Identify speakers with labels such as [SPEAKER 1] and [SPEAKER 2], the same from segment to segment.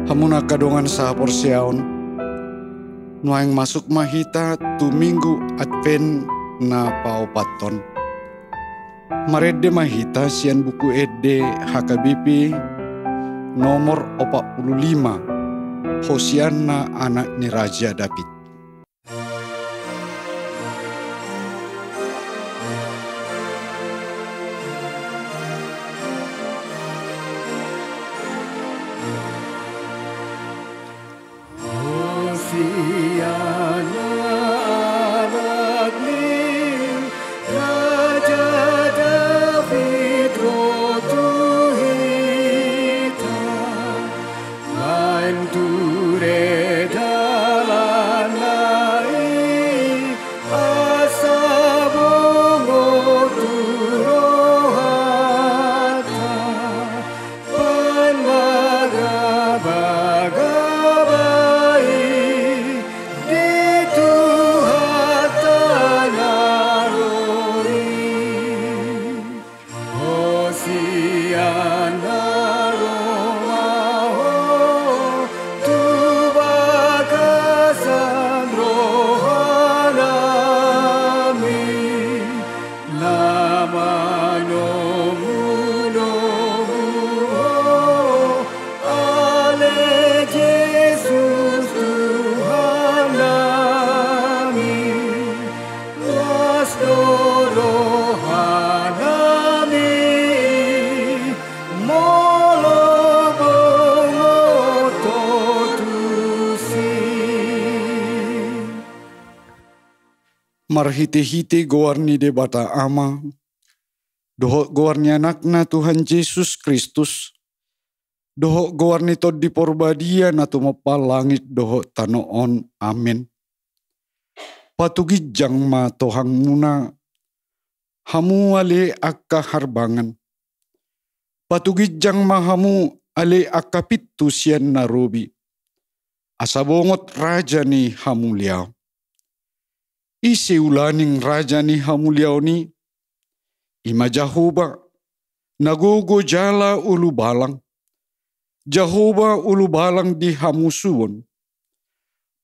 [SPEAKER 1] Hamuna kadongan sa porsiaon. Nuaing masuk mahita tu minggu Advent na paupaton. Marede mahita sian buku ede HKBP nomor 45. Hosianna anak ni Raja David. Marhite-hite goarni de bata ama, dohok goarni anakna Tuhan Yesus Kristus, dohok goarni tod di porbadia na tumapal langit dohok tanoon, amin. Patugijang ma tohang muna, hamu ale akka harbangan. Patugijang ma hamu ale akka pitu sian narobi, asabongot raja ni hamuliaw. Isi ulaning raja ni hamuliaw ni, ima Jehovah, nagogo jala ulu balang, Jehovah ulu balang di hamusuon.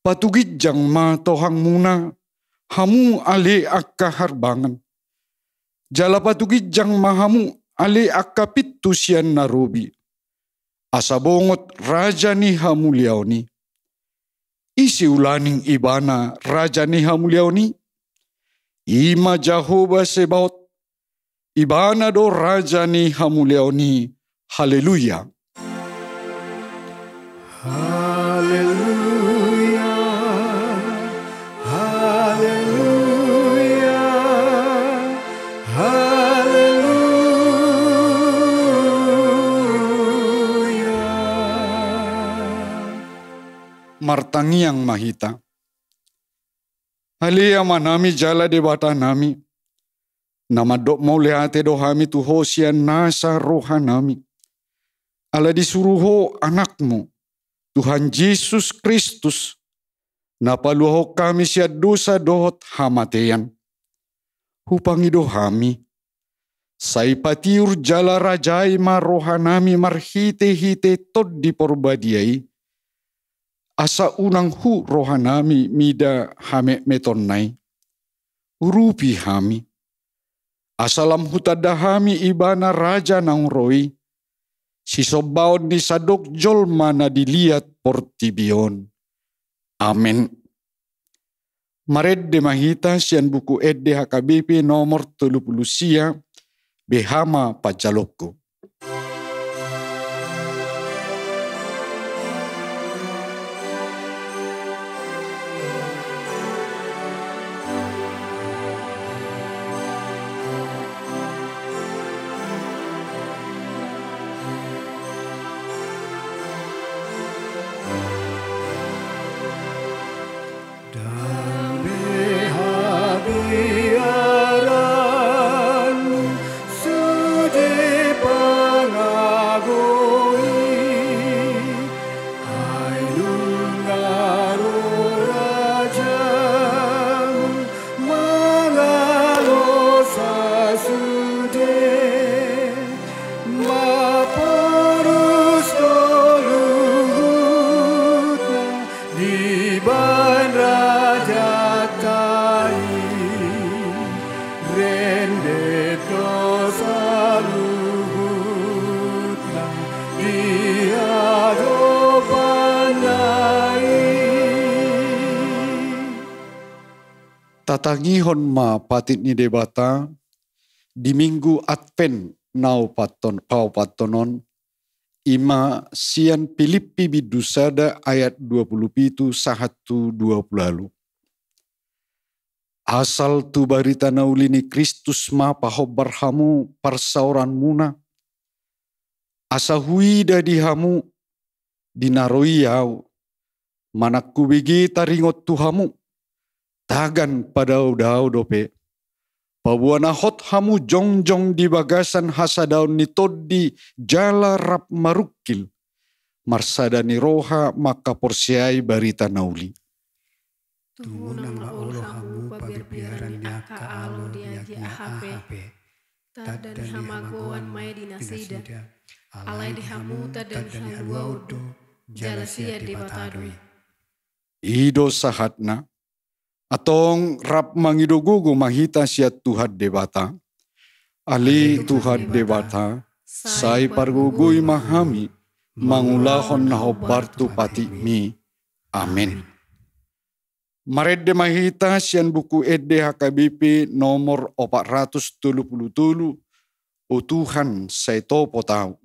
[SPEAKER 1] Patugijang ma tohang muna, hamu ale akka harbangan. Jala patugijang ma hamu ale akka pitu sian narobi, asabongot raja ni hamuliaw ni. Isi ulaning ibana raja ni hamuliaw ni, ima Jehovah Sebaot, ibana do raja ni hamuliaw ni, haleluya.
[SPEAKER 2] Haleluya, haleluya, haleluya.
[SPEAKER 1] Martangiang mahita. Halia manami jala de bata nami. Nama dok mau lehate dohami tu hosian nasa rohanami. Ala disuruho anakmu, Tuhan Yesus Kristus. Napaluho kami siya dosa dohot hamatean. Hupangi dohami. Saipatiur jala rajai ma rohanami marhite-hite tod di porbadiai. Asa unang hu rohanami mida hame metonnai. Urupi hami. Asalam hutadahami ibana raja nang roi. Sisobaon ni sadok jolma na diliat portibion. Amen. Mared de mahita sian buku ede HKBP nomor 30 behama pajaloko.
[SPEAKER 2] Biaran sude
[SPEAKER 1] Matangihon ma patit ni debata di minggu Advent nau pau patonon ima sian Filipi bidusada ayat 27 sahatu 20 lalu. Asal tu barita naulini Kristus ma pahobar hamu parsauran muna. Asa huida di hamu dinaroi yau. Manakku begi taringot tu hamu. Tagan padau-dau dope. Pabuana hot hamu jongjong di bagasan hasadaun ni todi jala rap marukil. Marsada ni roha maka porsiai barita nauli.
[SPEAKER 2] Tumunang maul hamu pabirbiaran ni aka alo diaji ahape. Tadan hamagoan mai dinasida. Alai di hamu tadan halua udo. Jalasia di batadui.
[SPEAKER 1] Ido sahatna. Atong rap mangidogugu mahita siat Tuhan debata. Ali Tuhan debata. Sai pargugui mahami. Mangulahon nahobar tu pati mi. Amin. Maredde mahita sian buku Ede HKBP nomor 477. O Tuhan saya topo tahu.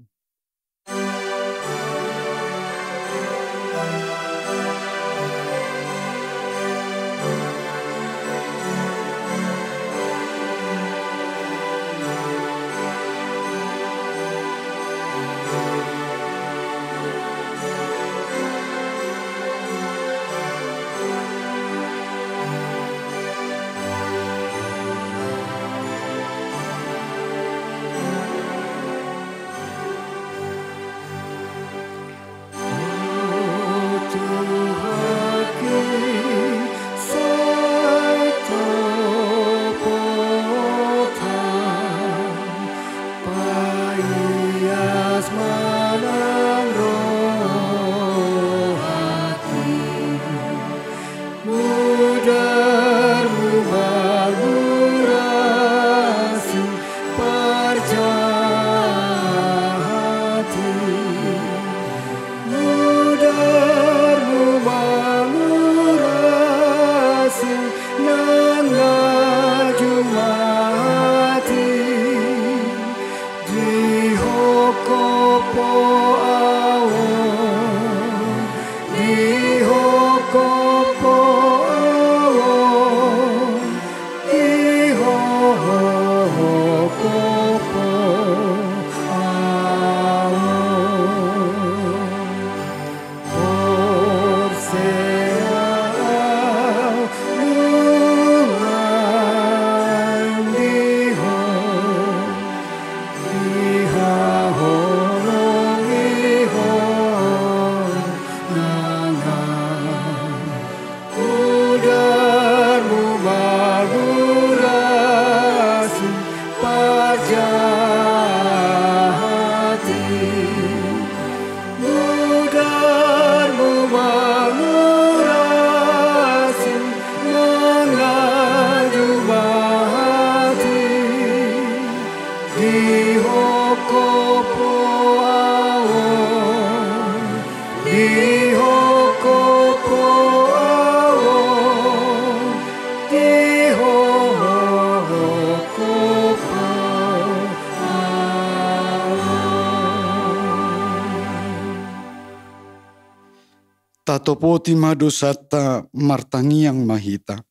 [SPEAKER 1] Tatopoti madosata martangiang mahita.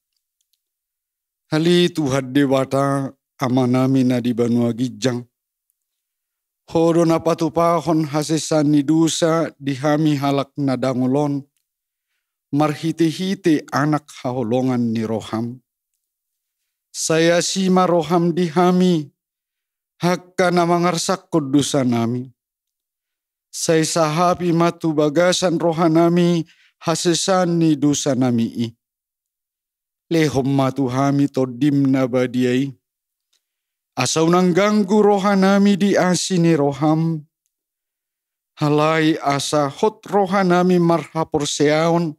[SPEAKER 1] Hali Tuhan dewata amanami na di banua gijang. Hodo na patupahon hasesan ni dusa dihami halak na dangulon. Marhite-hite anak haholongan ni roham. Saya sima roham dihami. Hakka na mangarsak kudusa nami. Saya sahapi matu bagasan rohanami hasesan ni dosa nami i. Lehom matu hami todim na badiai. Asaw nang ganggu rohanami di asini roham. Halai asa hot rohanami marhapor seaon.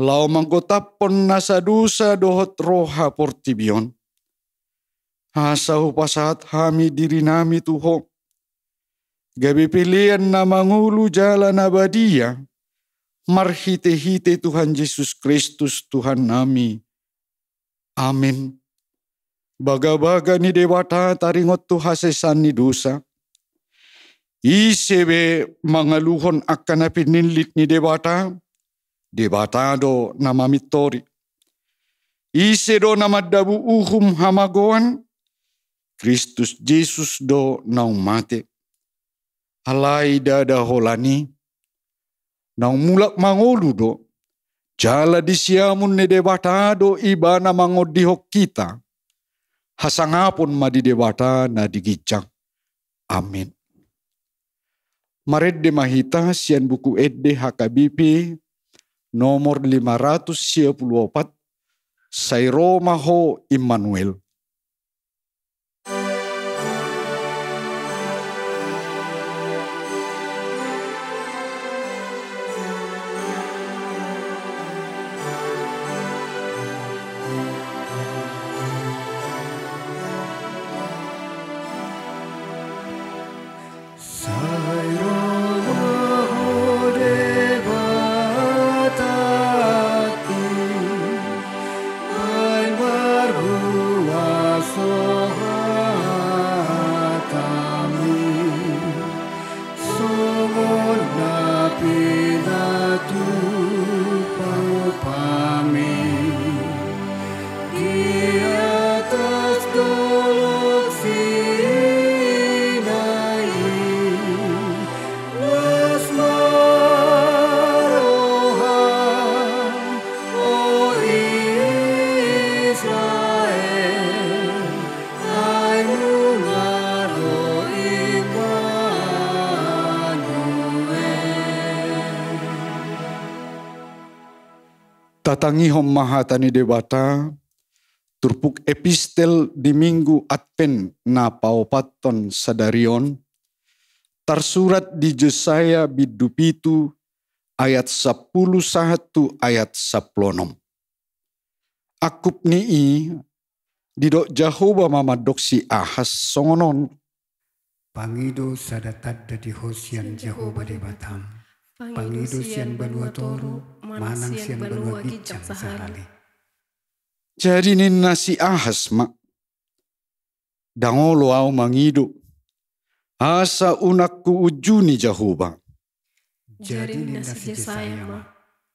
[SPEAKER 1] Lau manggotapon nasa dosa dohot roha portibion. Asaw pasahat hami diri nami tuho. Gabi pilihan na mangulu jalan abadia. Marhite-hite Tuhan Yesus Kristus Tuhan nami. Amin. Baga-baga ni dewata taringot tu hasesan ni dosa. Isebe mangaluhon akan na pinilit ni dewata. Dewata do namamitori. Ise do namadabu uhum hamagoan. Kristus Jesus do naumate. Alai dada holani. Naung mulak mangolu do. Jala disiamun ni dewata do ibana mangodihok kita. Hasangapon madi dewata na digijang. Amin. Maredde mahita sian buku edde HKBP nomor 564 Sairoma ho Immanuel. Tatangihom mahatani dewata, turpuk epistel di minggu Advent na paupaton sadarion, tersurat di Yesaya bidupitu ayat 11 ayat 16. Akup nii didok Jahoba mamadok si Ahas songonon.
[SPEAKER 3] Pangido sadatad di hosian Jahoba debatam. Pangido sian banua toru, manang sian banua gijang sahali.
[SPEAKER 1] Jadi nina si Ahas mak. Dangolo au mangido. Asa unakku ujuni Jahoba.
[SPEAKER 2] Jadi nina si Jesaya mak.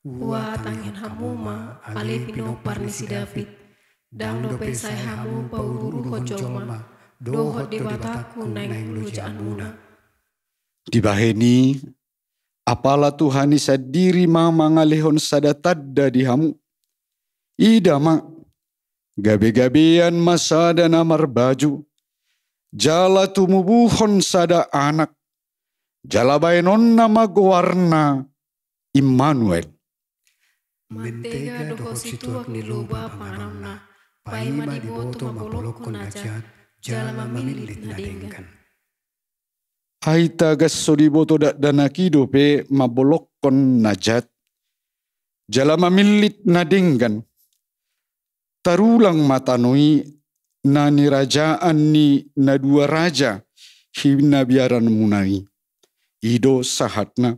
[SPEAKER 2] Wa tangin hamuma, ale pinopar ni si David. Dang dope say hamu paururu kojoma. Dohot dewataku naing lujaan muna.
[SPEAKER 1] Dibaheni. Apala Tuhani sadiri mama ngalehon sadatadda di hamu. Ida mak. Gabe-gabean masada namar baju. Jala tumubuhon sada anak. Jala baenon nama gowarna Immanuel.
[SPEAKER 2] Mantega doho situak ni loba panganamna. Paima di boto mabolokon ajat. Jala mamilit nadengkan.
[SPEAKER 1] Aita gasso di boto dak danakido pe mabolokon najat. Jala mamilit nadenggan. Tarulang matanoi na nirajaan ni na dua raja hina biaran munai. Ido sahatna.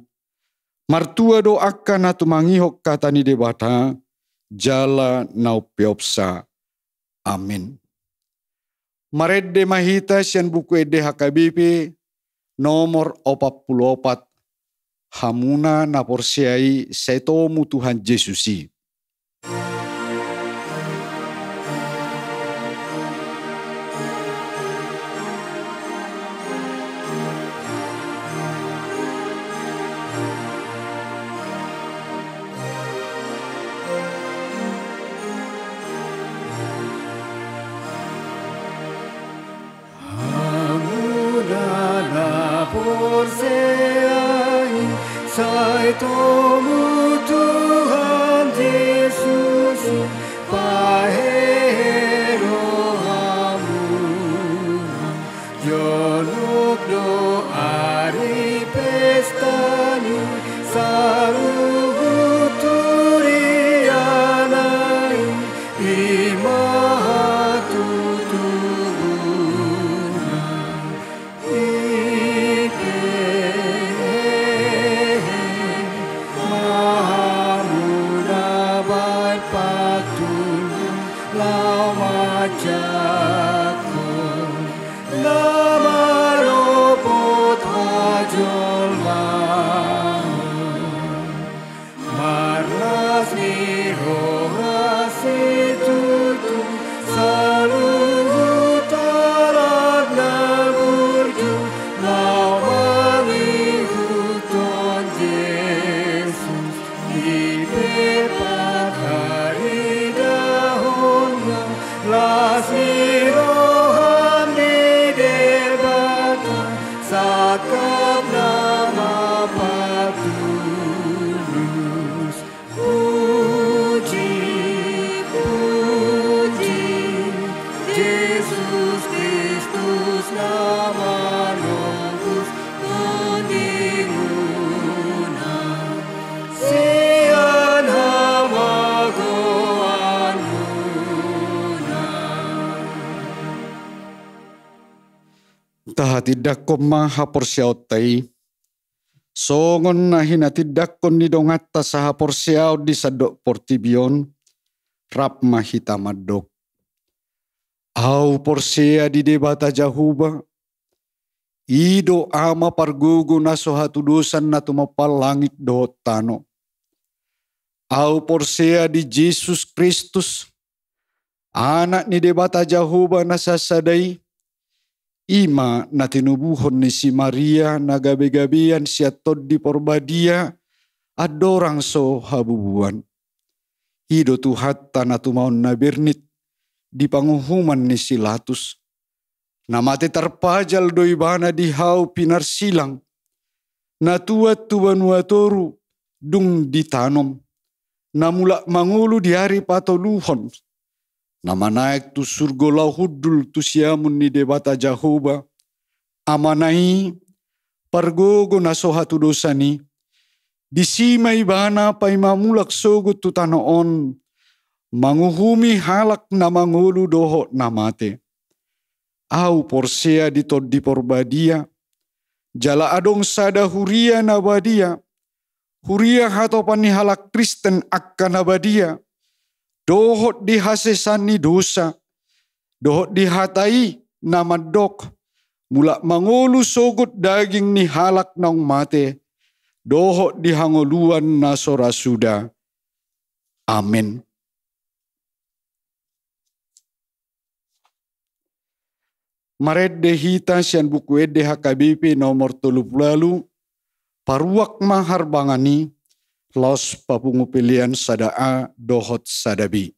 [SPEAKER 1] Martua do akan atu mangihok kata ni debata. Jala naupeopsa. Amin. Maredde mahita sian buku ede HKBP nomor 44. Hamuna naporsiai setomu Tuhan Yesusi.
[SPEAKER 3] Saitomu Tuhan Yesus pahero hamu jonok doari pestani saruhuturianai imahatutubunan
[SPEAKER 1] Taha tidak ko maha porsiaw tay. Songon na hina tidak ko nidongata saha porsiaw di sadok portibion. Rap mahita madok. Au porsia di debata jahuba. Ido ama pargugu na sohatudusan na tumapal langit do tano. Au porsia di Jesus Kristus. Anak ni debata jahuba na sasadai. Ima na tinubuhon ni si Maria na gabi-gabian siya tod di porbadia. Adorang so habubuan. Ido tuhatta na tumaon na birnit. Di panguhuman ni si Latus. Namate tarpajal do ibana di hau pinarsilang. Natuat tubanuatoru dung ditanom. Namula mangulu di hari patoluhon. Nama naik tu surgo lauhudul tu siamun ni debata jahoba. Amanai pargogo na sohatu dosani. Disima ibana pa imamulak sogut tu tanoon. Manguhumi halak na mangulu doho namate. Au porsea ditod di porbadia. Jala adong sada huria nabadia. Huria hatopan ni halak Kristen akan nabadia. Dohot di hasesani dosa. Dohot di hatai namadok. Mula mangulu sogut daging ni halak nang mate. Dohot di hangoluan na sorasuda. Amin. Maret dehita sian buku ede HKBP nomor 30 paruak mahar bangani los papungu pilihan sadaa dohot sadabi.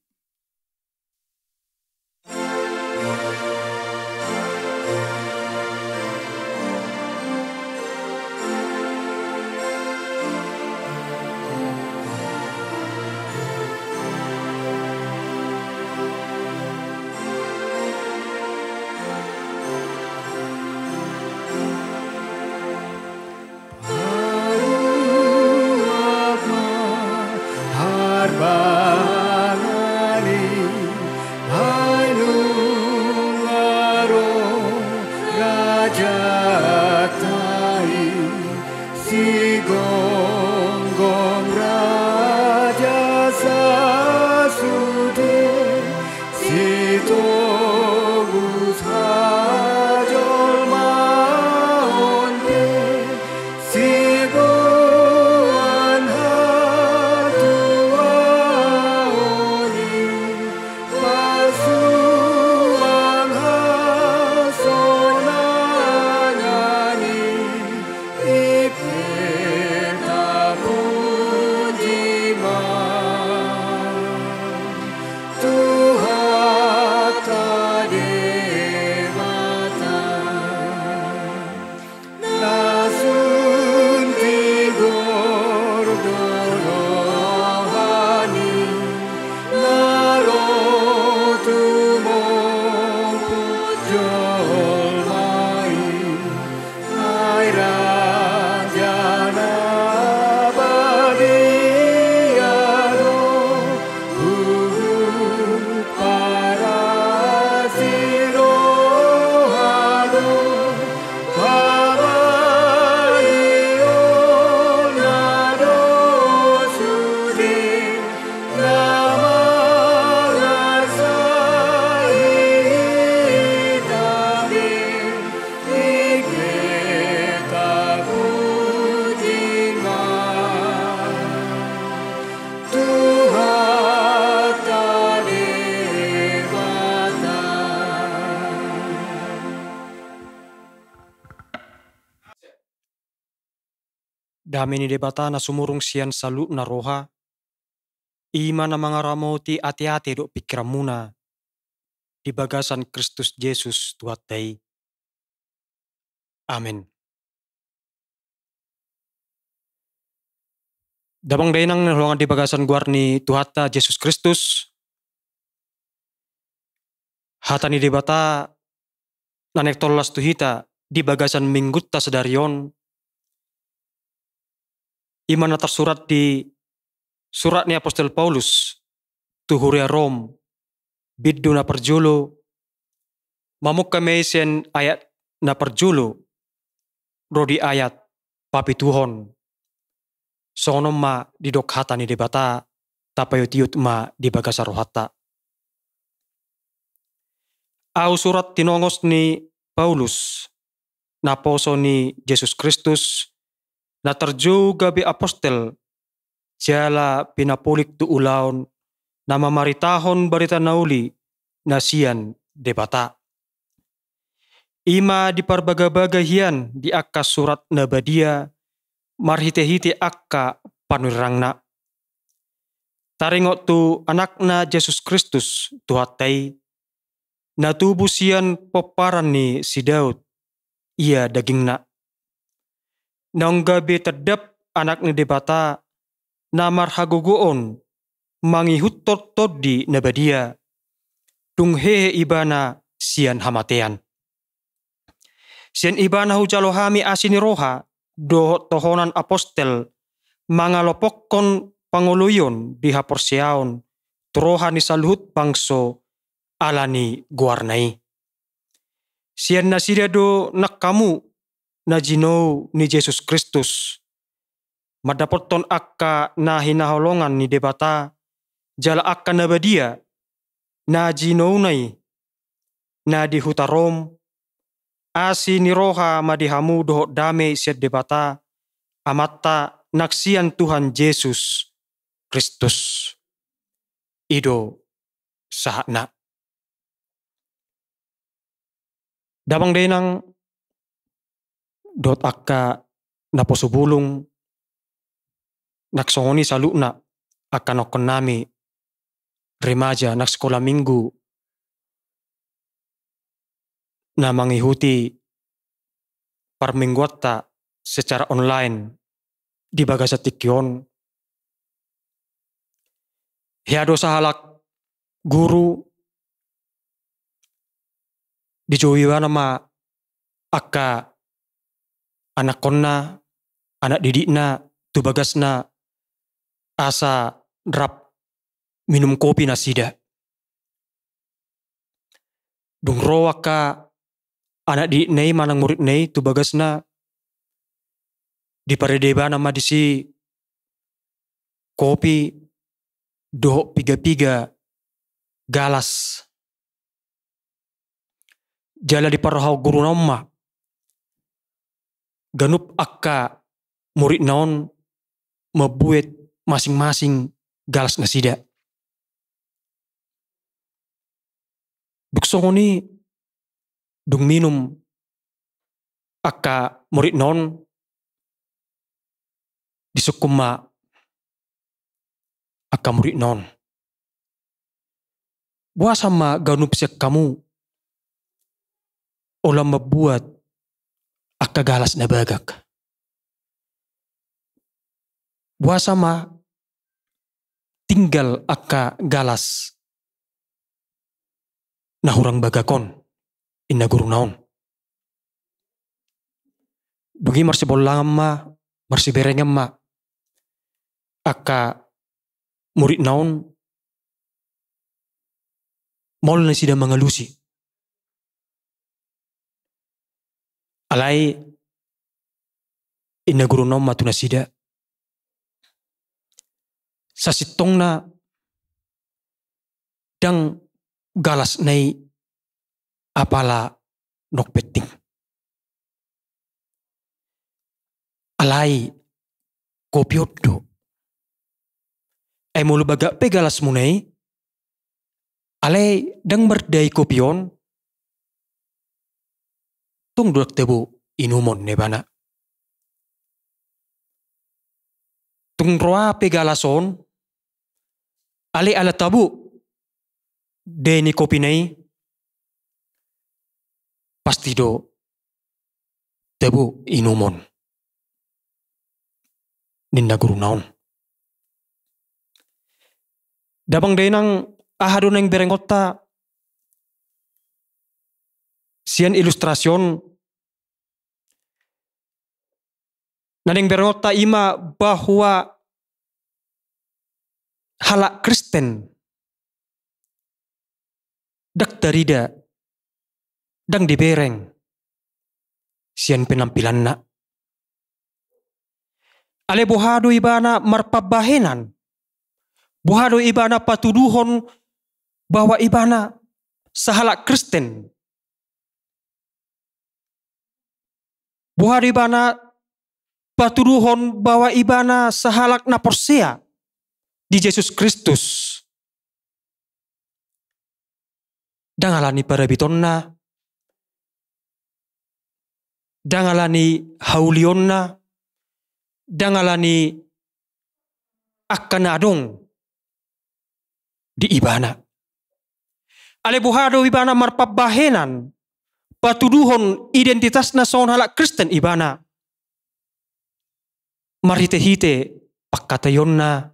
[SPEAKER 4] Damini debata na sumurung sian salu na roha. Ima na mga ramoti ati-ati do pikiramuna. Di bagasan Kristus Jesus tuhatay. Amen. Dabang dainang nahulangan di bagasan guar ni Tuhata Jesus Kristus. Hata ni debata nanek tolas tuhita di bagasan minggutta sedarion. Imana tersurat di surat ni Apostol Paulus tuhuria Rom biddu na perjolo mamuk kami sen ayat na perjulu rodi ayat papi Tuhon sono ma didok hata ni debata tapayo tiut ma di bagasa rohata. Au surat tinongos ni Paulus na poso ni Yesus Kristus na terju gabi apostel jala pinapulik tu ulaon na mamaritahon barita nauli na sian debata. Ima di parbaga-baga hian di akka surat na badia marhite-hite akka panurangna. Taringo tu anakna Yesus Kristus tuhatai na tubuh sian peparan ni si Daud ia dagingna. Nanggabi terdap anak ni debata na marhagogoon mangihut todi na badia tunghehe ibana sian hamatean. Sian ibana hujalohami asini roha do tohonan apostel mangalopokkon panguluyon di haporseaon troha ni saluhut bangso alani guarnai. Sian nasida do nakkamu na jinou ni Yesus Kristus. Madapoton akka na hinaholongan ni debata jala akka nabadia na jinou nai na di hutarom asi ni roha madihamu doho dame siat debata amatta naksian Tuhan Yesus Kristus. Ido sahana. Dabang denang dot akka naposubulung naksongoni salukna akan okonami remaja nak sekolah minggu na mengikuti permingguata secara online di bagasa tikion. Hiado sahalak guru dijowiwana ma akka anak konna, anak didikna, tubagasna asa drap minum kopi nasida. Dung rowaka anak didik nei manang murid nei tubagasna di paredebana ma disi kopi doho piga-piga galas. Jala di parahau guru nomma ganup akka murid naon mabuet masing-masing galas nasida. Duksongoni dung minum akka murid naon disukuma akka murid naon. Buasa ma ganup siak kamu olam mabuat akka galas na bagak. Buasa ma tinggal akka galas na hurang bagakon inna guru naon. Dugi marsi bolangam ma, marsi berengam ma akka murid naon mol na sida mangalusi. Alai inna guru naon matuna sida sasitong na dang galas nei apala nok peting. Alai kopiotdo ay mulu baga pe galas munai alai dang berdai kopion tung duak tebu inumon ne bana. Tung roa pe galason ale ala tabu deni kopi nei pasti do tebu inumon ninda guru naon. Dabang denang ahado neng berengota sian ilustrasion naneng berengota ima bahwa halak Kristen dak darida dang dibereng sian penampilan na. Ale bohado ibana marpabahenan. Bohado ibana patuduhon bahwa ibana sahalak Kristen. Bohado ibana patuduhon bahwa ibana sahalak na persea di Yesus Kristus. Dangalani para bitonna, dangalani haulionna, dangalani akan adong di ibana. Ale buhado ibana marpabahenan, patuduhon identitasna son halak Kristen ibana. Marhite-hite pakatayonna,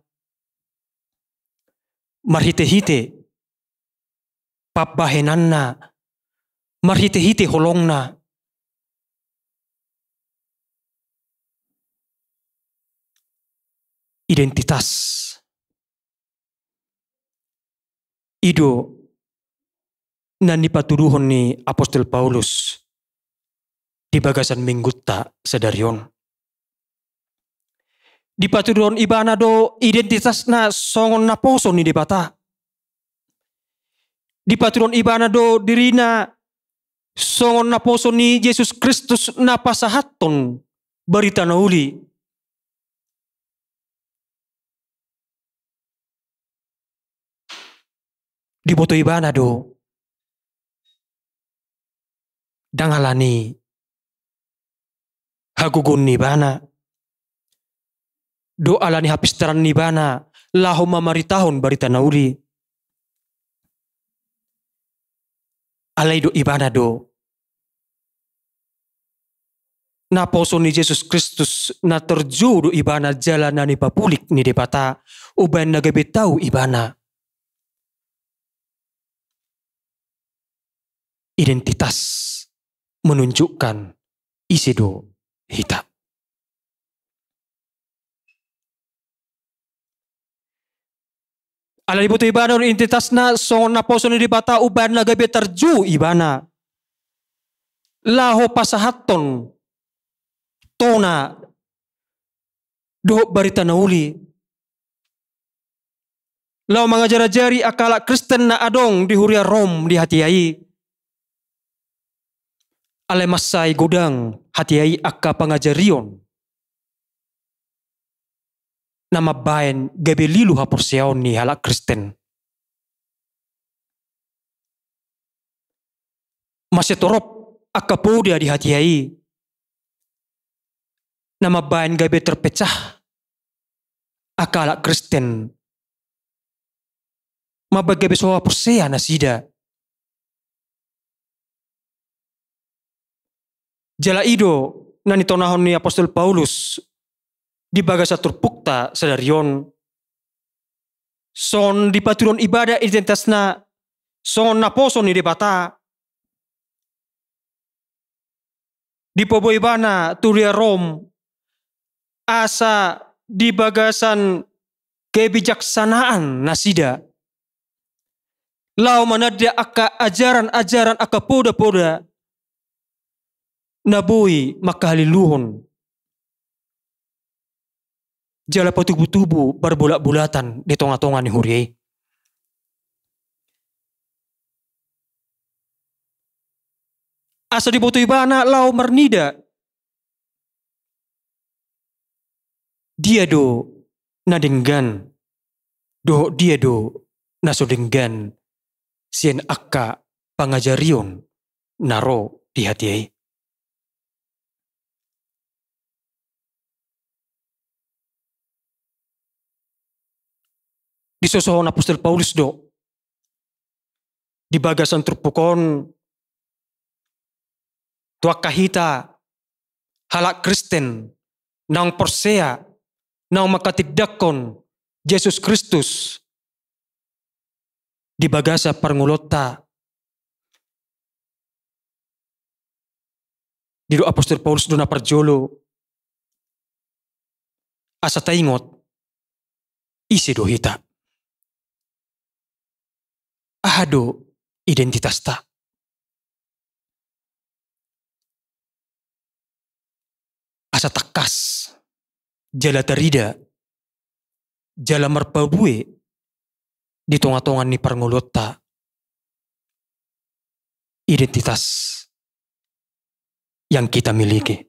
[SPEAKER 4] marhite-hite pabahenanna, marhite-hite holongna. Identitas ido nani patuduhon ni Apostol Paulus di bagasan minggutta sedarion. Di patuduhon ibana do identitasna songon naposo ni debata. Di patuduhon ibana do dirina songon naposo ni Yesus Kristus napasahaton barita nauli. Di boto ibana do dangalani hagugun ni bana do alani hapistaran ni bana laho mamaritahon barita nauli. Alai do ibana do na poso ni Yesus Kristus na terju do ibana jalanan ni papulik ni debata uban nagebetau ibana. Identitas menunjukkan isi do hita. Ala ibu tu ibana identitasna songon naposo ni dibata uban nagabe terju ibana. Laho pasahaton tona do barita nauli. Lao mangajari akala Kristen na adong di huria Rom di hatiai. Ale masai godang hatiai akka pangajarion. Nama bayan gabe lilu haporseon ni halak Kristen. Masih torop akka podia di hatiai. Nama bayan gabe terpecah akka halak Kristen. Mabagabe soa persea nasida. Jala ido nani tonahon ni Apostol Paulus di bagasa turpukta sedarion son di paturon ibadah identitasna son naposo ni debata di pobo ibana turia Rom asa di bagasan kebijaksanaan nasida lau manada aka ajaran-ajaran aka poda-poda nabui makahaliluhon. Jala patubu-tubu berbulat-bulatan di tonga-tonga ni huriai. Asa di boto ibana lau mernida. Dia do nadenggan. Dia do nasodenggan. Sien akka pangajarion naro di hatiai. Di sosohon Apostol Paulus do di bagasan terpukon tuak kahita halak Kristen nang persea nang makatidakon Yesus Kristus di bagasa parngulota di do Apostol Paulus do na parjolo asa taingot isi do hita. Ahado identitas ta. asa takas, jala tarida, jala marpabue, di tonga-tongan ni parngolota, identitas yang kita miliki.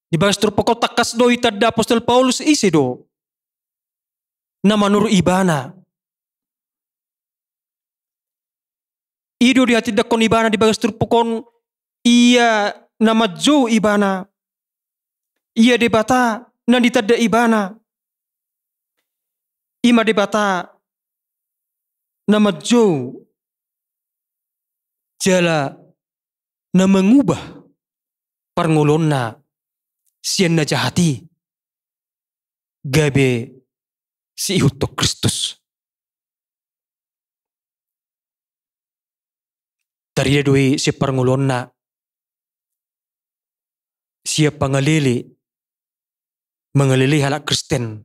[SPEAKER 4] Di bagas terpokok takas do itada apostol Paulus isi do, na manuru ibana. Ido di hati dakon ibana di bagas terpokon, ia nama jo ibana. Ia debata na ditada ibana. Ima debata nama jo jala na mengubah parngolonna sian na jahati gabe si ihuto Kristus. Dari doi si parngolonna siya pangalili mengalili halak Kristen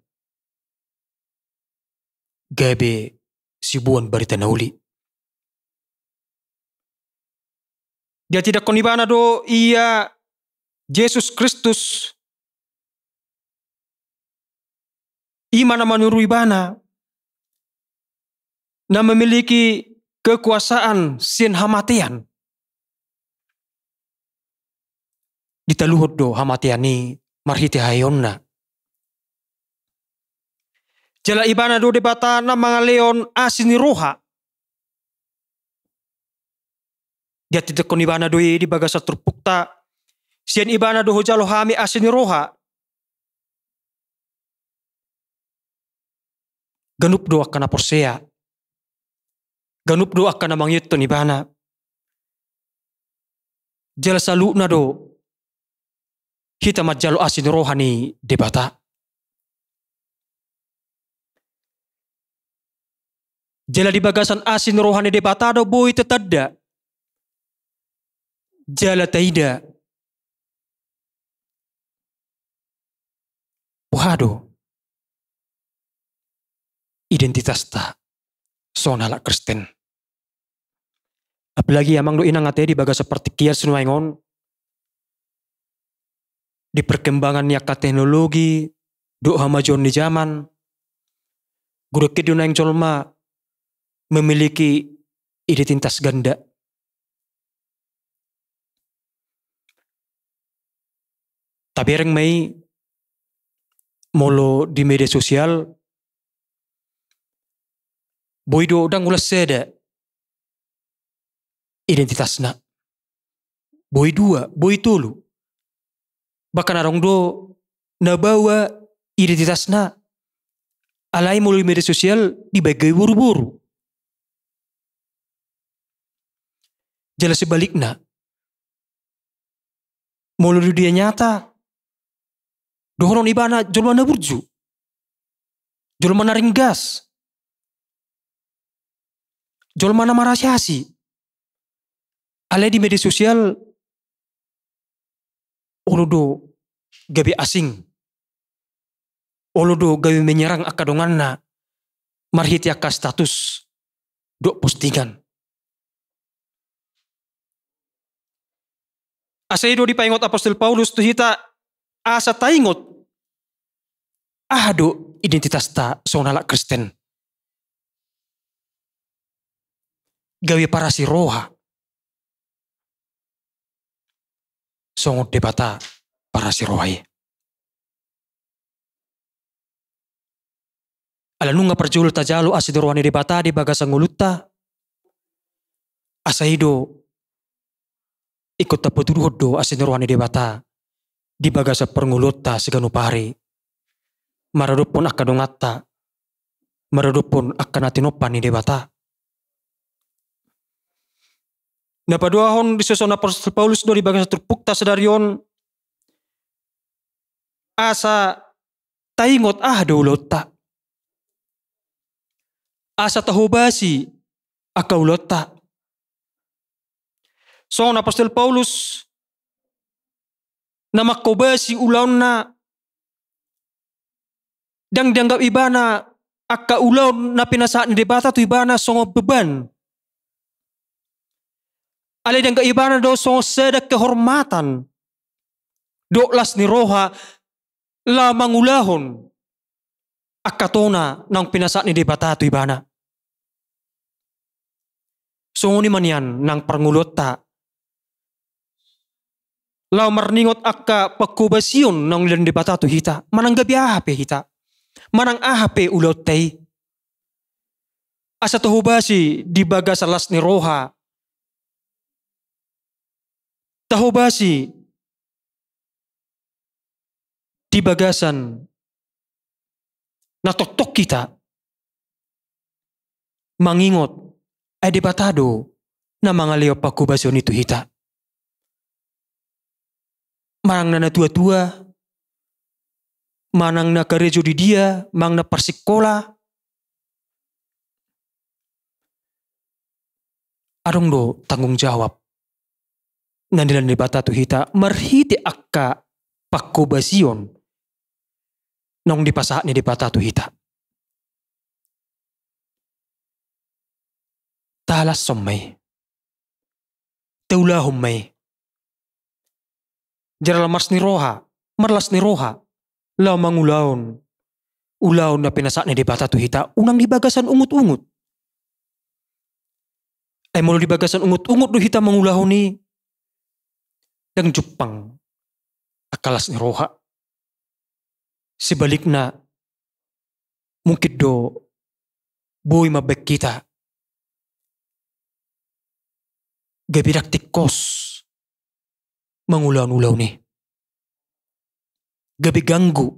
[SPEAKER 4] gabe si buon barita nauli. Dia tidak konibana do ia Yesus Kristus iman manuru ibana na memiliki kekuasaan sin hamatian. Ditaluhod do hamatian ni marhiti hayonna. Jala ibana do debata na mga leon asin ni roha. Dia tidak kon ibana do di bagasa terpukta. Sian ibana do hojalo hami asin ni roha. Ganup do akan aporsea. Ganup do akan amangyuton ibana. Jala salu na do kita majalo asin roha ni debata. Jala di bagasan asin rohani debata do boy tetadda. Jala taida. Wahado. Identitas ta son halak Kristen. Apalagi amang do inang ate di bagas seperti kia senuaingon. Di perkembangan niaka teknologi do hamajon di zaman. Guru kedunang colma memiliki identitas ganda. Tapi orang mai molo di media sosial boido udang ulas seda identitasna. Boy dua, boy tulu. Bahkan arong do nabawa identitasna alai melalui media sosial dibagai buru-buru. Jelas sebaliknya. Melalui dia nyata. Dohonon ibana jol mana burju. Jol mana ringgas. Jol mana marasiasi. Alai di media sosial. Olodo gabi asing. Olodo gabi menyerang akadonganna. Marhiti aka status. Dok postingan. Asaido di paingot apostol Paulus tu hita asa taingot. Ado identitas ta sonala Kristen. Gawi para si roha. Songot debata para si rohai. Alanunga perjul tajalo asidorwani debata di bagasang nguluta. Asaido ikut tapetuduhod do asinirwani debata di bagasa perngulota seganupari maradupon akadongata maradupon akanatinopan ni debata. Napaduahon di sesona apostol Paulus do di bagasa terpukta sedarion asa taingot do ulota asa tahubasi akaulota. So apostol Paulus na makobasi ulaw na dang dianggap ibana akka ulaw na pinasaan ni debata tu ibana songo beban. Ale dan keibana do so sedak kehormatan. Do las ni roha la mangulahon. Akatona nang pinasak ni debata tu ibana. So ni manian nang parngulota. Lau marningot akka pakubasion nang ilan debata tu hita. Manang gabi ahape hita. Manang ahape ulot tay. Asa tahubasi di baga salas ni roha. Tahubasi di bagasan natok-tok kita mangingot ay debatado na mga leo pakubasyon itu hita. Marang na natua-tua, manang nakarejo di dia, mang na persikola. Arong do tanggung jawab. Nandilan debata tu hita, marhiti akka pakubasyon nong dipasa ni debata tu hita. Talas sommay. Teulahom may. Jaral mars ni roha, marlas ni roha, la mangulaon. Ulaon na pinasa ni debata tu hita, unang dibagasan ungut-ungut. Ay mulu dibagasan ungut-ungut do hita mangulahon ni. Dang Jepang akalas ni roha. Sebaliknya mungkin do boy mabek kita. Gabirak tikos mangulaw-ulaw ni. Gabi ganggu.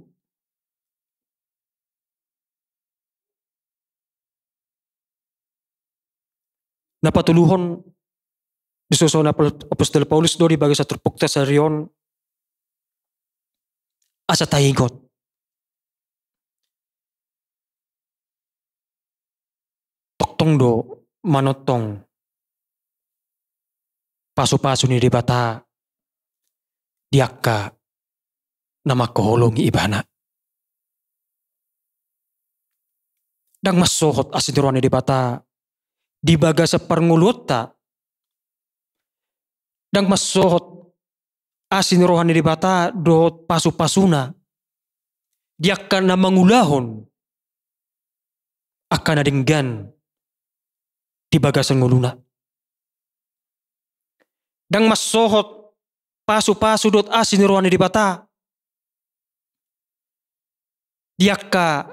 [SPEAKER 4] Napatuluhon disuso na Apostol Paulus do di baga sa trupukta sa riyon asa taingot. Toktong do manotong paso-paso ni debata diakka na makoholong ibana. Dang masohot asidron ni debata di baga sa parngulota. Dang masohot asinrohan ni debata do paso-pasuna. Diakka na mangulahon akan nadinggan di baga sa nguluna. Dang masohot paso-paso dot asinrohan ni debata. Diakka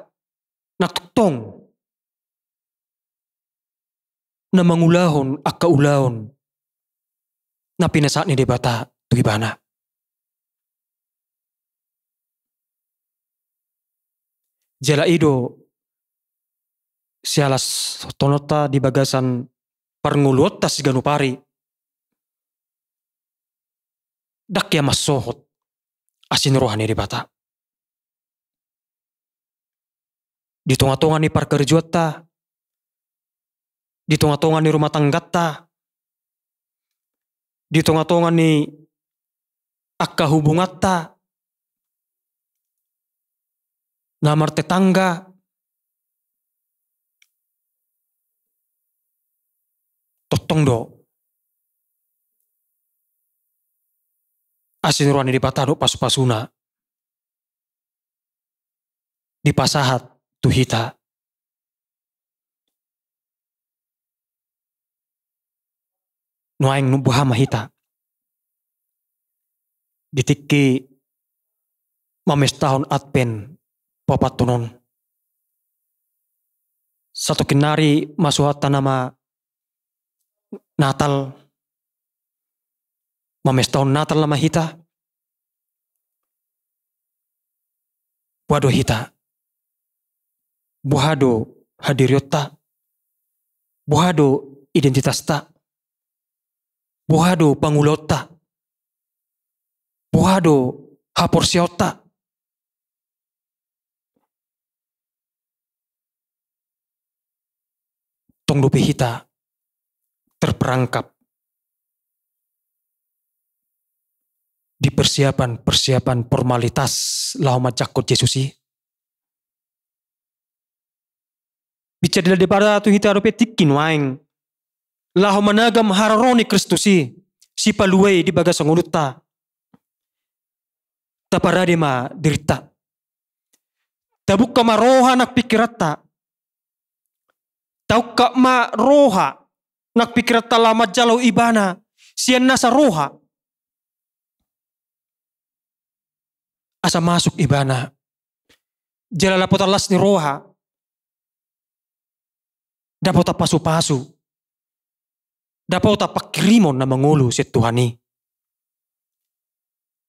[SPEAKER 4] naktong na mangulahon akka ulahon na pinasa ni debata tu ibana. Jala ido sialas tonota di bagasan parngulot tas ganupari. Dakya masohot asinrohan ni debata. Di tonga-tonga ni parkerjuat ta. Di tonga-tonga ni rumah tanggat ta. Di tonga-tonga ni akka hubungat ta. Namar tetangga. Totong do. Asinruan ni dipatado pasu-pasuna. Di pasahat tu hita. Nuaing nubuha mahita. Ditiki mamestahon Advent papatunon. Satu kinari masuhata nama Natal. Mamestahon Natal nama hita. Buado hita. Buhado hadiriota. Buhado identitas ta. Buhado pangulota. Buhado haporsiota. Tong dope hita terperangkap di persiapan formalitas lahoma cakot Yesusi. Bicara daripada tu hita dope tikin waing. Laho managam hararoni Kristusi, si paluai di baga sanguluta. Taparade ma dirita. Tabukka ma roha nak pikirata. Tauka ma roha nak pikirata lama jalau ibana. Sian nasa roha. Asa masuk ibana. Jalala potalas ni roha. Dapota pasu-pasu. Dapota pakirimon na mangulu si Tuhani.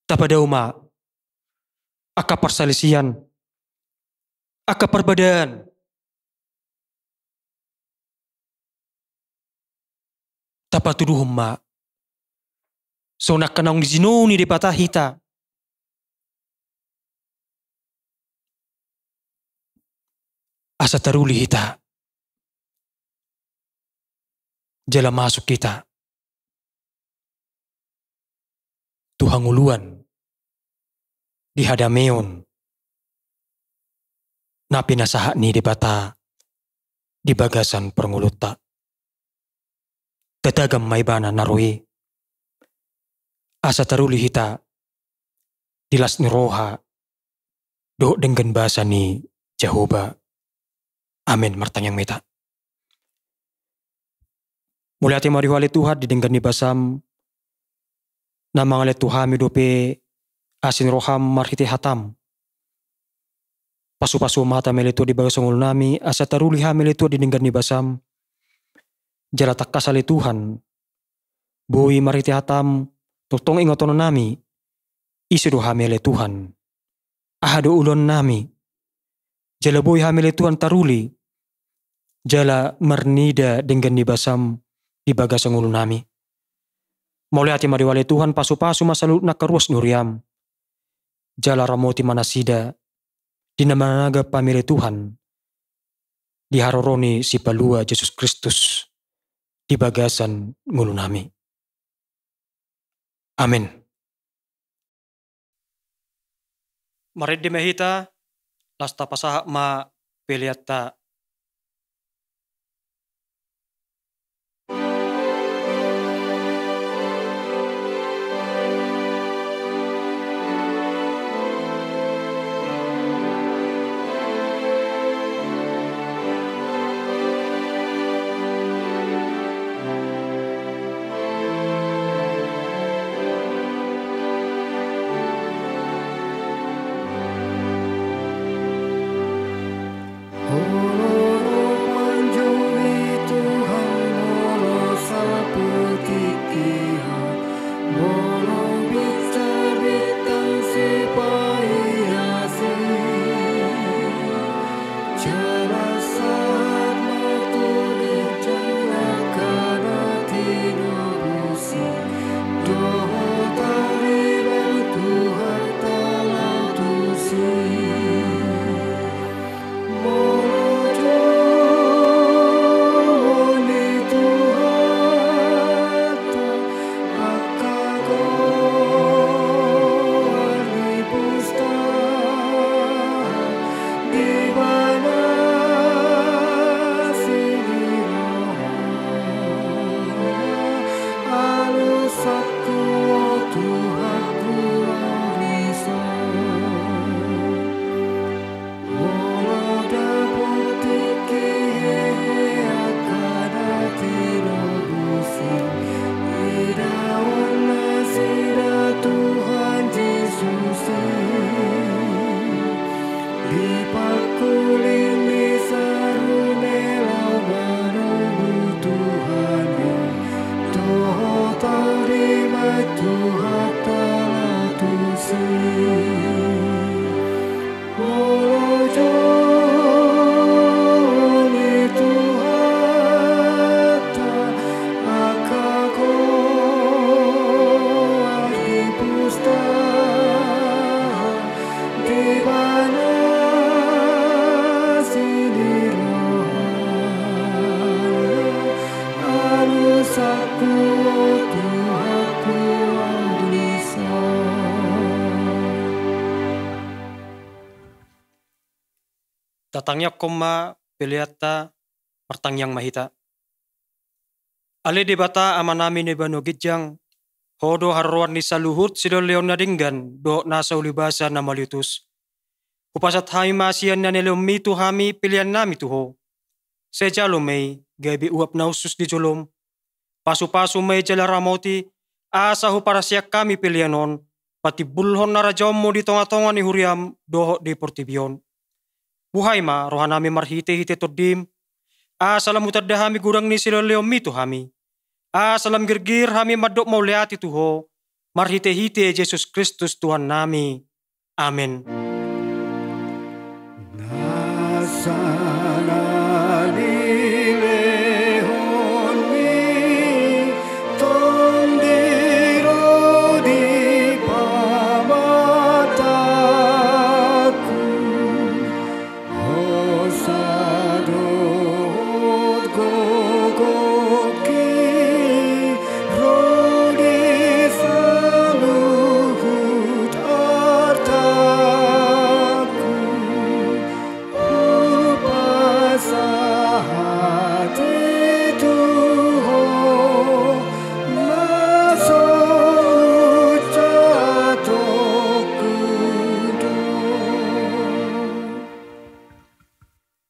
[SPEAKER 4] Tapadaw ma. Aka persalisian. Aka perbedaan. Tapatuduhum ma. So nakanang zinoni di patahita. Asa taruli hita. Jala masuk kita. Tuhanguluan. Dihadameon. Na pinasaha ni di bata. Di bagasan pernguluta. Tatagam maibana narui. Asa taruli hita. Dilas ni roha. Do dengan bahasa ni Jehovah. Amin martanyang meta. Mulai ati mariwali Tuhan didenggan ni basam. Namang ale Tuhan midope asin roham marhiti hatam. Pasu-pasu mata melito di bagasongul nami. Asa taruli ha melito didenggan ni basam. Jala takkasali Tuhan. Bui marhiti hatam. Totong ingotono nami. Isido hamele Tuhan. Ahado ulon nami. Jala bui hamele Tuhan taruli. Jala marnida dengan nibasam di bagasang ulu nami. Mulai hati mariwale Tuhan pasu-pasu masalut nakaruas nuriam. Jala ramoti manasida. Dinamanaga pamili Tuhan. Diharoroni si palua Yesus Kristus. Di bagasan ngulu nami. Amin. Marid di mehita. Lasta pasaha ma peliata. Datangnya koma peliata pertangyang mahita. Ale de bata amanami ne bano gijang, hodo haruan ni saluhut sido leon na dinggan do nasa ulibasa na malitus. Upasat hami masian na nilumi tu hami pilihan nami tuho. Sejalo may gabi uap na usus di jolom. Pasu-pasu may jala ramoti, asahu para siyak kami pilihanon, pati bulhon na rajom mo di tonga-tonga ni huriam doho di portibion. Buhay ma rohanami marhite-hite todim, asalam utadda hami gurang ni sila leomi tu hami. Asalam girgir hami madok mauliati tuho, marhite-hite Jesus Kristus Tuhan nami. Amin.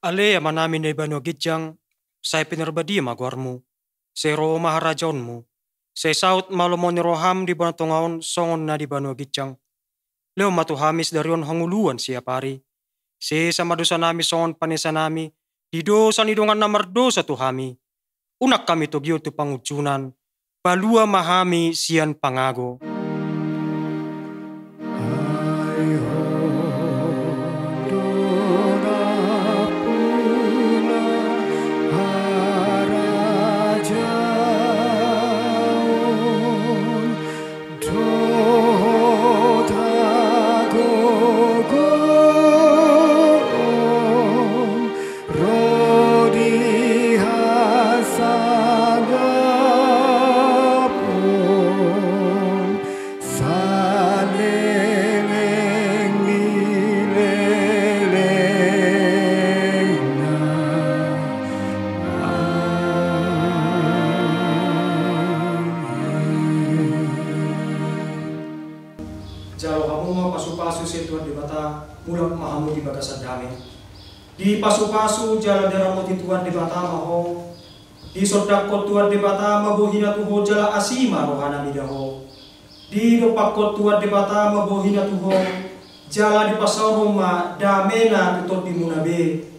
[SPEAKER 4] Ale amanamin na ibano gidjang, say pinarbadi magwarmo, say roho maharajaon mo, say saut malumon ni roham di bano tungaon songon na di bano gidjang. Leo matuhamis darion hanguluan siya pari, say sa madusa nami songon panisa nami, di dosa nidungan na mardosa tuhami. Unak kami tugyo tu pangujunan, balua mahami siyan pangago.
[SPEAKER 5] Jalo kamu pasu-pasu si Tuhan di bata mulak mahamu di bagasan dami. Di pasu-pasu jala deramu ti Tuhan di bata maho. Di sodakot Tuhan di bata mabohina tuho jala asima rohana midaho. Di dopakot Tuhan di bata mabohina tuho jala di pasau Roma damena tutut di munabe.